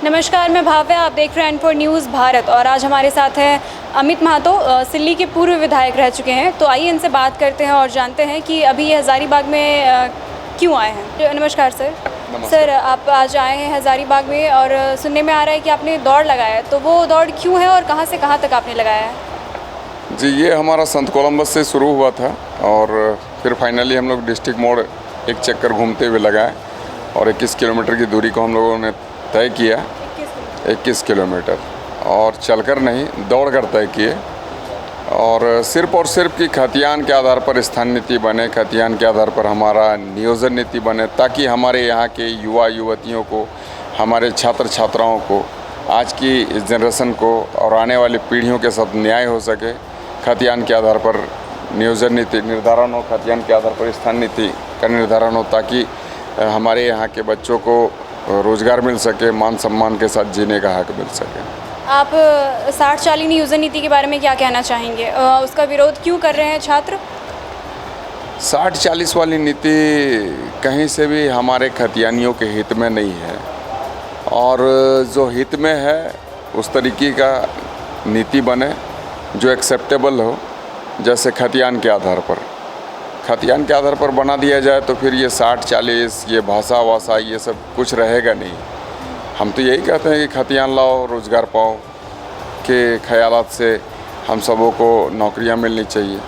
नमस्कार, मैं भाव्या, आप देख रहे हैं N4 न्यूज़ भारत और आज हमारे साथ हैं अमित महतो, सिल्ली के पूर्व विधायक रह चुके हैं। तो आइए इनसे बात करते हैं और जानते हैं कि अभी ये हज़ारीबाग में क्यों आए हैं। नमस्कार सर। सर, आप आज आए हैं हज़ारीबाग में और सुनने में आ रहा है कि आपने दौड़ लगाया है, तो वो दौड़ क्यों है और कहाँ से कहाँ तक आपने लगाया है? जी, ये हमारा संत कोलंबस से शुरू हुआ था और फिर फाइनली हम लोग डिस्ट्रिक्ट मोड़ एक चक्कर घूमते हुए लगाए और 21 किलोमीटर की दूरी को हम लोगों ने तय किया। 21 किलोमीटर और चलकर नहीं, दौड़कर तय किए। और सिर्फ की खतियान के आधार पर स्थान नीति बने, खतियान के आधार पर हमारा नियोजन नीति बने, ताकि हमारे यहाँ के युवा युवतियों को, हमारे छात्र छात्राओं को, आज की जनरेशन को और आने वाली पीढ़ियों के साथ न्याय हो सके। खतियान के आधार पर नियोजन नीति निर्धारण हो, खतियान के आधार पर स्थान नीति का निर्धारण हो, ताकि हमारे यहाँ के बच्चों को रोज़गार मिल सके, मान सम्मान के साथ जीने का हक मिल सके। आप 60-40 नियोजन नीति के बारे में क्या कहना चाहेंगे? उसका विरोध क्यों कर रहे हैं छात्र? 60-40 वाली नीति कहीं से भी हमारे खतियानियों के हित में नहीं है और जो हित में है उस तरीके का नीति बने जो एक्सेप्टेबल हो। जैसे खतियान के आधार पर बना दिया जाए तो फिर ये 60-40 ये भाषा ये सब कुछ रहेगा नहीं। हम तो यही कहते हैं कि खतियान लाओ, रोज़गार पाओ के ख्यालात से हम सबों को नौकरियां मिलनी चाहिए।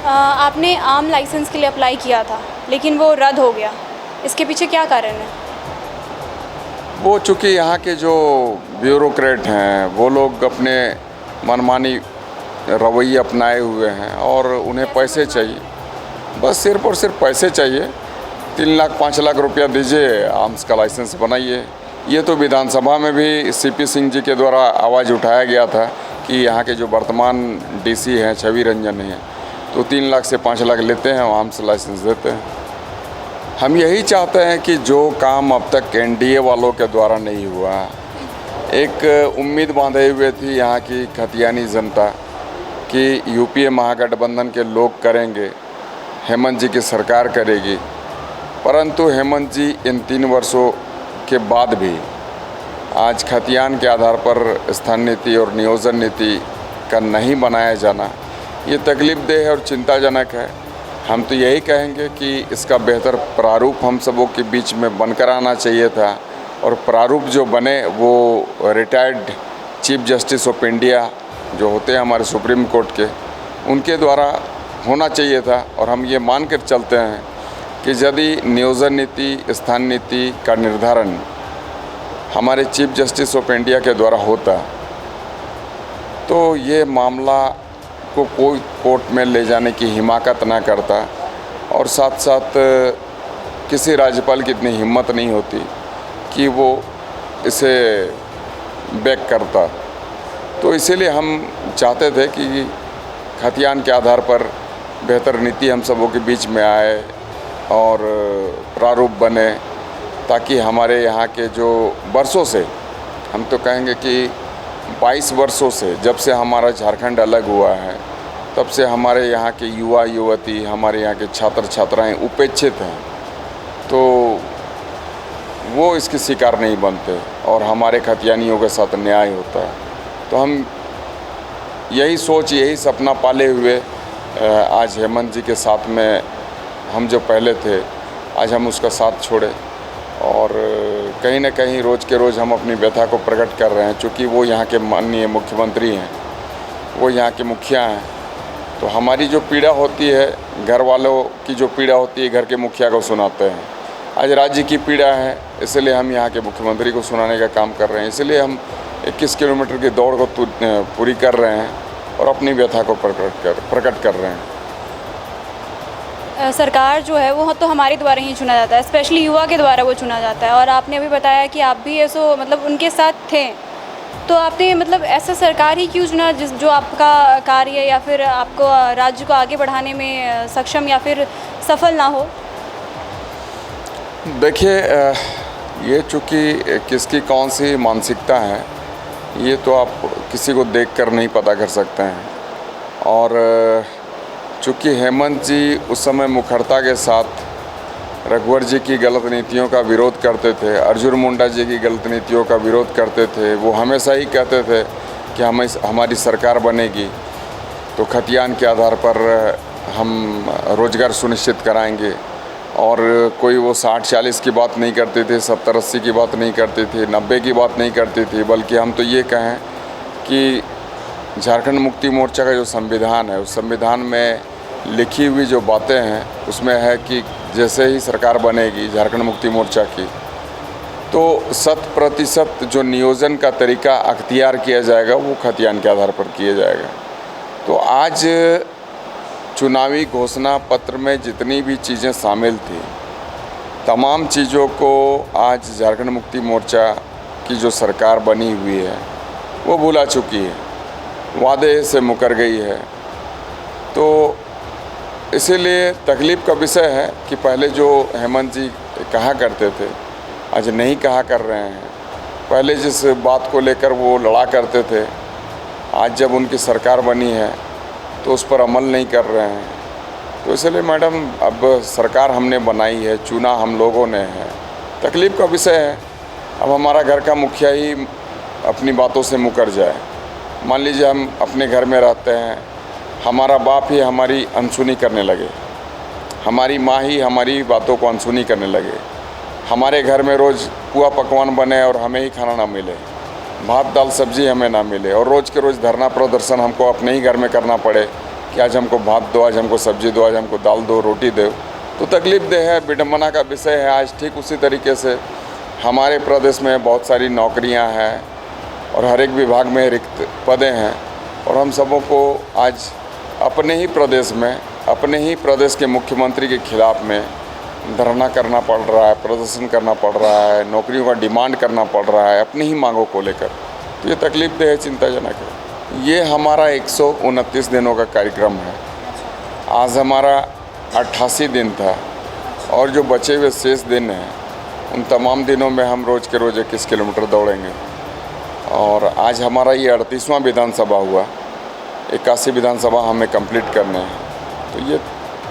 आपने आम लाइसेंस के लिए अप्लाई किया था लेकिन वो रद्द हो गया, इसके पीछे क्या कारण है? वो चूँकि यहाँ के जो ब्यूरोक्रेट हैं वो लोग अपने मनमानी रवैये अपनाए हुए हैं और उन्हें पैसे चाहिए, बस सिर्फ और सिर्फ पैसे चाहिए। 3 लाख 5 लाख रुपया दीजिए, आर्म्स का लाइसेंस बनाइए। ये तो विधानसभा में भी सीपी सिंह जी के द्वारा आवाज़ उठाया गया था कि यहाँ के जो वर्तमान डीसी हैं छवि रंजन हैं, तो 3 लाख से 5 लाख लेते हैं, आर्म्स लाइसेंस देते हैं। हम यही चाहते हैं कि जो काम अब तक एनडीए वालों के द्वारा नहीं हुआ, एक उम्मीद बांधे हुए थी यहाँ की खतियानी जनता कि यूपीए महागठबंधन के लोग करेंगे, हेमंत जी की सरकार करेगी, परंतु हेमंत जी इन 3 वर्षों के बाद भी आज खतियान के आधार पर स्थान नीति और नियोजन नीति का नहीं बनाया जाना ये तकलीफदेह है और चिंताजनक है। हम तो यही कहेंगे कि इसका बेहतर प्रारूप हम सबों के बीच में बनकर आना चाहिए था और प्रारूप जो बने वो retired chief justice of India जो होते हैं हमारे सुप्रीम कोर्ट के, उनके द्वारा होना चाहिए था। और हम ये मान कर चलते हैं कि यदि नियोजन नीति, स्थान नीति का निर्धारण हमारे चीफ जस्टिस ऑफ इंडिया के द्वारा होता तो ये मामला को कोई कोर्ट में ले जाने की हिमाकत ना करता और साथ साथ किसी राज्यपाल की इतनी हिम्मत नहीं होती कि वो इसे बैक करता। तो इसीलिए हम चाहते थे कि खतियान के आधार पर बेहतर नीति हम सबों के बीच में आए और प्रारूप बने, ताकि हमारे यहाँ के जो वर्षों से, हम तो कहेंगे कि 22 वर्षों से, जब से हमारा झारखंड अलग हुआ है तब से हमारे यहाँ के युवा युवती, हमारे यहाँ के छात्र छात्राएं उपेक्षित हैं, तो वो इसके शिकार नहीं बनते और हमारे खतियानियों के साथ न्याय होता है। तो हम यही सोच, यही सपना पाले हुए आज हेमंत जी के साथ में हम जो पहले थे, आज हम उसका साथ छोड़े और कहीं ना कहीं रोज़ के रोज़ हम अपनी व्यथा को प्रकट कर रहे हैं। चूँकि वो यहाँ के माननीय मुख्यमंत्री हैं, वो यहाँ के मुखिया हैं, तो हमारी जो पीड़ा होती है, घर वालों की जो पीड़ा होती है, घर के मुखिया को सुनाते हैं। आज राज्य की पीड़ा है, इसलिए हम यहाँ के मुख्यमंत्री को सुनाने का काम कर रहे हैं। इसलिए हम 21 किलोमीटर की दौड़ को पूरी कर रहे हैं और अपनी व्यथा को प्रकट कर रहे हैं। सरकार जो है वो तो हमारे द्वारा ही चुना जाता है, स्पेशली युवा के द्वारा वो चुना जाता है और आपने अभी बताया कि आप भी ऐसो मतलब उनके साथ थे, तो आपने मतलब ऐसा सरकार ही क्यों चुना जो आपका कार्य या फिर आपको राज्य को आगे बढ़ाने में सक्षम या फिर सफल ना हो? देखिए, ये चूँकि किसकी कौन सी मानसिकता है ये तो आप किसी को देखकर नहीं पता कर सकते हैं। और चूँकि हेमंत जी उस समय मुखरता के साथ रघुवर जी की गलत नीतियों का विरोध करते थे, अर्जुन मुंडा जी की गलत नीतियों का विरोध करते थे। वो हमेशा ही कहते थे कि हमारी सरकार बनेगी तो खतियान के आधार पर हम रोज़गार सुनिश्चित कराएंगे। और कोई वो 60-40 की बात नहीं करते थे, 70-80 की बात नहीं करते थे, 90 की बात नहीं करते थे, बल्कि हम तो ये कहें कि झारखंड मुक्ति मोर्चा का जो संविधान है, उस संविधान में लिखी हुई जो बातें हैं उसमें है कि जैसे ही सरकार बनेगी झारखंड मुक्ति मोर्चा की, तो 100% जो नियोजन का तरीका अख्तियार किया जाएगा वो खतियान के आधार पर किया जाएगा। तो आज चुनावी घोषणा पत्र में जितनी भी चीज़ें शामिल थी, तमाम चीज़ों को आज झारखंड मुक्ति मोर्चा की जो सरकार बनी हुई है वो भुला चुकी है, वादे से मुकर गई है। तो इसीलिए तकलीफ़ का विषय है कि पहले जो हेमंत जी कहा करते थे आज नहीं कहा कर रहे हैं। पहले जिस बात को लेकर वो लड़ा करते थे, आज जब उनकी सरकार बनी है तो उस पर अमल नहीं कर रहे हैं। तो इसलिए मैडम अब सरकार हमने बनाई है, चुना हम लोगों ने है, तकलीफ़ का विषय है। अब हमारा घर का मुखिया ही अपनी बातों से मुकर जाए। मान लीजिए हम अपने घर में रहते हैं, हमारा बाप ही हमारी अनसुनी करने लगे, हमारी माँ ही हमारी बातों को अनसुनी करने लगे, हमारे घर में रोज़ पुआ पकवान बने और हमें ही खाना ना मिले, भात दाल सब्जी हमें ना मिले, और रोज़ के रोज़ धरना प्रदर्शन हमको अपने ही घर में करना पड़े कि आज हमको भात दो, आज हमको सब्जी दो, आज हमको दाल दो, रोटी दो, तो तकलीफ़देह है, विडम्बना का विषय है। आज ठीक उसी तरीके से हमारे प्रदेश में बहुत सारी नौकरियां हैं और हर एक विभाग में रिक्त पदें हैं, और हम सबों को आज अपने ही प्रदेश में, अपने ही प्रदेश के मुख्यमंत्री के खिलाफ में धरना करना पड़ रहा है, प्रदर्शन करना पड़ रहा है, नौकरियों का डिमांड करना पड़ रहा है अपनी ही मांगों को लेकर। तो ये तकलीफ़देह है, चिंताजनक है। ये हमारा 129 दिनों का कार्यक्रम है। आज हमारा 88 दिन था, और जो बचे हुए शेष दिन हैं उन तमाम दिनों में हम रोज़ के रोज़ 21 किलोमीटर दौड़ेंगे। और आज हमारा ये 38वां विधानसभा हुआ, 81 विधानसभा हमें कंप्लीट करने हैं, तो ये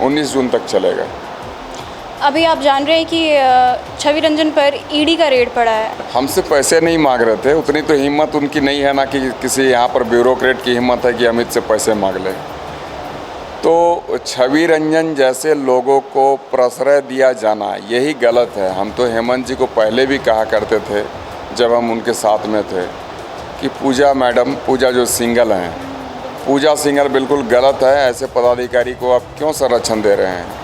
19 जून तक चलेगा। अभी आप जान रहे हैं कि छवि रंजन पर ईडी का रेड पड़ा है। हमसे पैसे नहीं मांग रहे थे, उतनी तो हिम्मत उनकी नहीं है ना कि किसी यहाँ पर ब्यूरोक्रेट की हिम्मत है कि अमित से पैसे मांग ले। तो छवि रंजन जैसे लोगों को प्रश्रय दिया जाना यही गलत है। हम तो हेमंत जी को पहले भी कहा करते थे जब हम उनके साथ में थे कि पूजा मैडम, पूजा जो सिंगल हैं, पूजा सिंगल बिल्कुल गलत है, ऐसे पदाधिकारी को आप क्यों संरक्षण दे रहे हैं।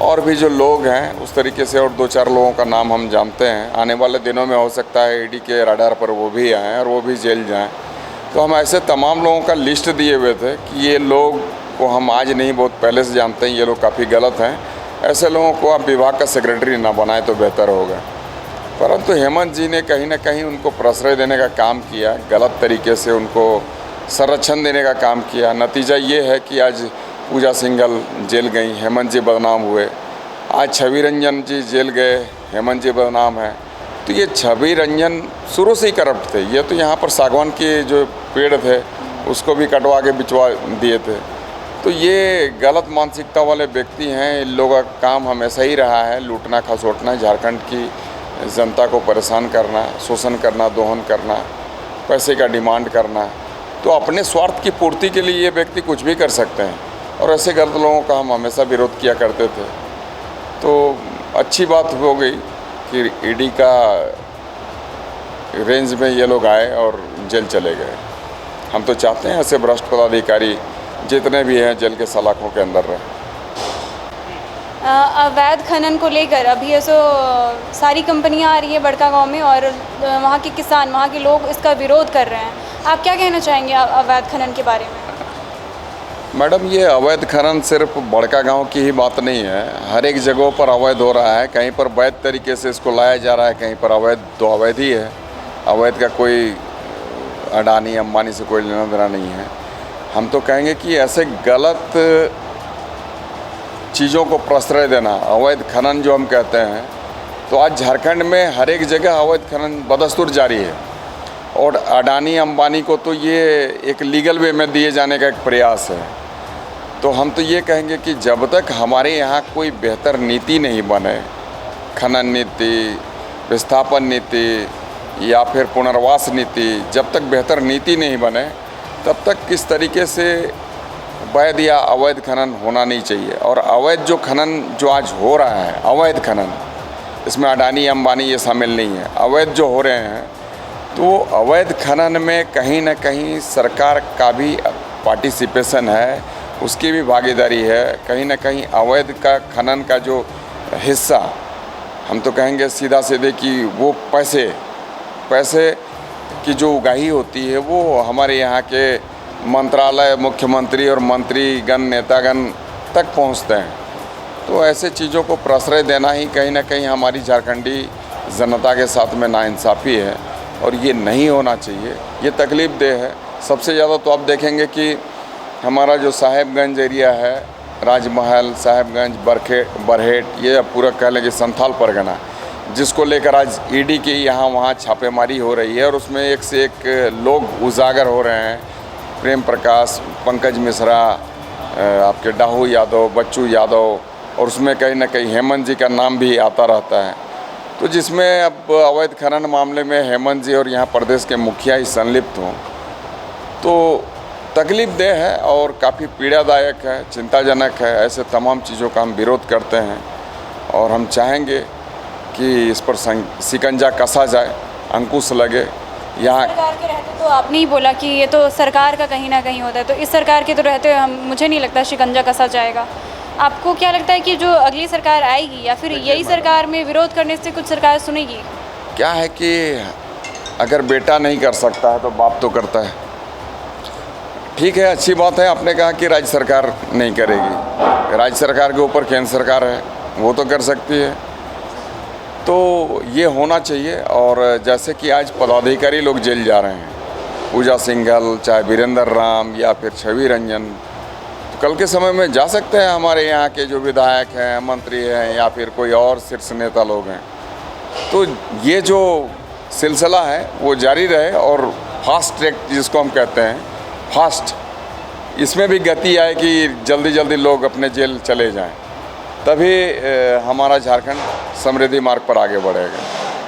और भी जो लोग हैं उस तरीके से, और 2-4 लोगों का नाम हम जानते हैं, आने वाले दिनों में हो सकता है ईडी के रडार पर वो भी आएँ और वो भी जेल जाएँ। तो हम ऐसे तमाम लोगों का लिस्ट दिए हुए थे कि ये लोग को हम आज नहीं, बहुत पहले से जानते हैं, ये लोग काफ़ी गलत हैं, ऐसे लोगों को आप विभाग का सेक्रेटरी ना बनाए तो बेहतर होगा। परंतु हेमंत जी ने कहीं ना कहीं उनको प्रश्रय देने का काम किया, गलत तरीके से उनको संरक्षण देने का काम किया। नतीजा ये है कि आज पूजा सिंघल जेल गई, हेमंत जी बदनाम हुए। आज छवि रंजन जी जेल गए, हेमंत जी बदनाम है। तो ये छवि रंजन शुरू से ही करप्ट थे। ये तो यहाँ पर सागवान के जो पेड़ थे उसको भी कटवा के बिचवा दिए थे। तो ये गलत मानसिकता वाले व्यक्ति हैं। इन लोगों का काम हमेशा ही रहा है लूटना खसोटना, झारखंड की जनता को परेशान करना, शोषण करना, दोहन करना, पैसे का डिमांड करना। तो अपने स्वार्थ की पूर्ति के लिए ये व्यक्ति कुछ भी कर सकते हैं, और ऐसे गलत लोगों का हम हमेशा विरोध किया करते थे। तो अच्छी बात हो गई कि ईडी का रेंज में ये लोग आए और जेल चले गए। हम तो चाहते हैं ऐसे भ्रष्ट पदाधिकारी जितने भी हैं जेल के सलाखों के अंदर रहे। अवैध खनन को लेकर अभी ये सारी कंपनियां आ रही है बड़कागांव में, और वहाँ के किसान, वहाँ के लोग इसका विरोध कर रहे हैं। आप क्या कहना चाहेंगे अवैध खनन के बारे में? मैडम, ये अवैध खनन सिर्फ बड़कागांव की ही बात नहीं है, हर एक जगहों पर अवैध हो रहा है। कहीं पर वैध तरीके से इसको लाया जा रहा है, कहीं पर अवैध तो अवैध ही है। अवैध का कोई अडानी अंबानी से कोई लेना देना नहीं है। हम तो कहेंगे कि ऐसे गलत चीज़ों को प्रश्रय देना, अवैध खनन जो हम कहते हैं, तो आज झारखंड में हर एक जगह अवैध खनन बदस्तूर जारी है। और अडानी अंबानी को तो ये एक लीगल वे में दिए जाने का एक प्रयास है। तो हम तो ये कहेंगे कि जब तक हमारे यहाँ कोई बेहतर नीति नहीं बने, खनन नीति, विस्थापन नीति या फिर पुनर्वास नीति, जब तक बेहतर नीति नहीं बने तब तक किस तरीके से वैध या अवैध खनन होना नहीं चाहिए। और अवैध जो खनन जो आज हो रहा है, अवैध खनन, इसमें अडानी अंबानी ये शामिल नहीं है, अवैध जो हो रहे हैं, तो अवैध खनन में कहीं ना कहीं सरकार का भी पार्टिसिपेशन है, उसकी भी भागीदारी है। कहीं ना कहीं अवैध का खनन का जो हिस्सा, हम तो कहेंगे सीधा सीधे कि वो पैसे की जो उगाही होती है वो हमारे यहाँ के मंत्रालय, मुख्यमंत्री और मंत्रीगण, नेतागण तक पहुँचते हैं। तो ऐसे चीज़ों को प्रश्रय देना ही कहीं ना कहीं हमारी झारखंडी जनता के साथ में नाइंसाफ़ी है और ये नहीं होना चाहिए, ये तकलीफ़ देह है। सबसे ज़्यादा तो आप देखेंगे कि हमारा जो साहेबगंज एरिया है, राजमहल, साहेबगंज, बरहेट, ये पूरा कह लें कि संथाल परगना, जिसको लेकर आज ईडी की यहाँ वहाँ छापेमारी हो रही है और उसमें एक से एक लोग उजागर हो रहे हैं। प्रेम प्रकाश, पंकज मिश्रा, आपके डाहू यादव, बच्चू यादव, और उसमें कहीं ना कहीं हेमंत जी का नाम भी आता रहता है। तो जिसमें अब अवैध खनन मामले में हेमंत जी और यहाँ प्रदेश के मुखिया ही संलिप्त हों, तो तकलीफ देह है और काफ़ी पीड़ादायक है, चिंताजनक है। ऐसे तमाम चीज़ों का हम विरोध करते हैं और हम चाहेंगे कि इस पर शिकंजा कसा जाए, अंकुश लगे। यहाँ सरकार के रहते तो आपने ही बोला कि ये तो सरकार का कहीं ना कहीं होता है, तो इस सरकार के तो रहते हम, मुझे नहीं लगता शिकंजा कसा जाएगा। आपको क्या लगता है कि जो अगली सरकार आएगी या फिर यही सरकार में विरोध करने से कुछ सरकार सुनेगी? क्या है कि अगर बेटा नहीं कर सकता है तो बाप तो करता है। ठीक है, अच्छी बात है, आपने कहा कि राज्य सरकार नहीं करेगी, राज्य सरकार के ऊपर केंद्र सरकार है, वो तो कर सकती है। तो ये होना चाहिए। और जैसे कि आज पदाधिकारी लोग जेल जा रहे हैं, पूजा सिंघल, चाहे वीरेंद्र राम या फिर छवि रंजन, तो कल के समय में जा सकते हैं हमारे यहाँ के जो विधायक हैं, मंत्री हैं या फिर कोई और शीर्ष नेता लोग हैं। तो ये जो सिलसिला है वो जारी रहे और फास्ट ट्रैक जिसको हम कहते हैं, फास्ट, इसमें भी गति आए कि जल्दी जल्दी लोग अपने जेल चले जाएं, तभी हमारा झारखंड समृद्धि मार्ग पर आगे बढ़ेगा।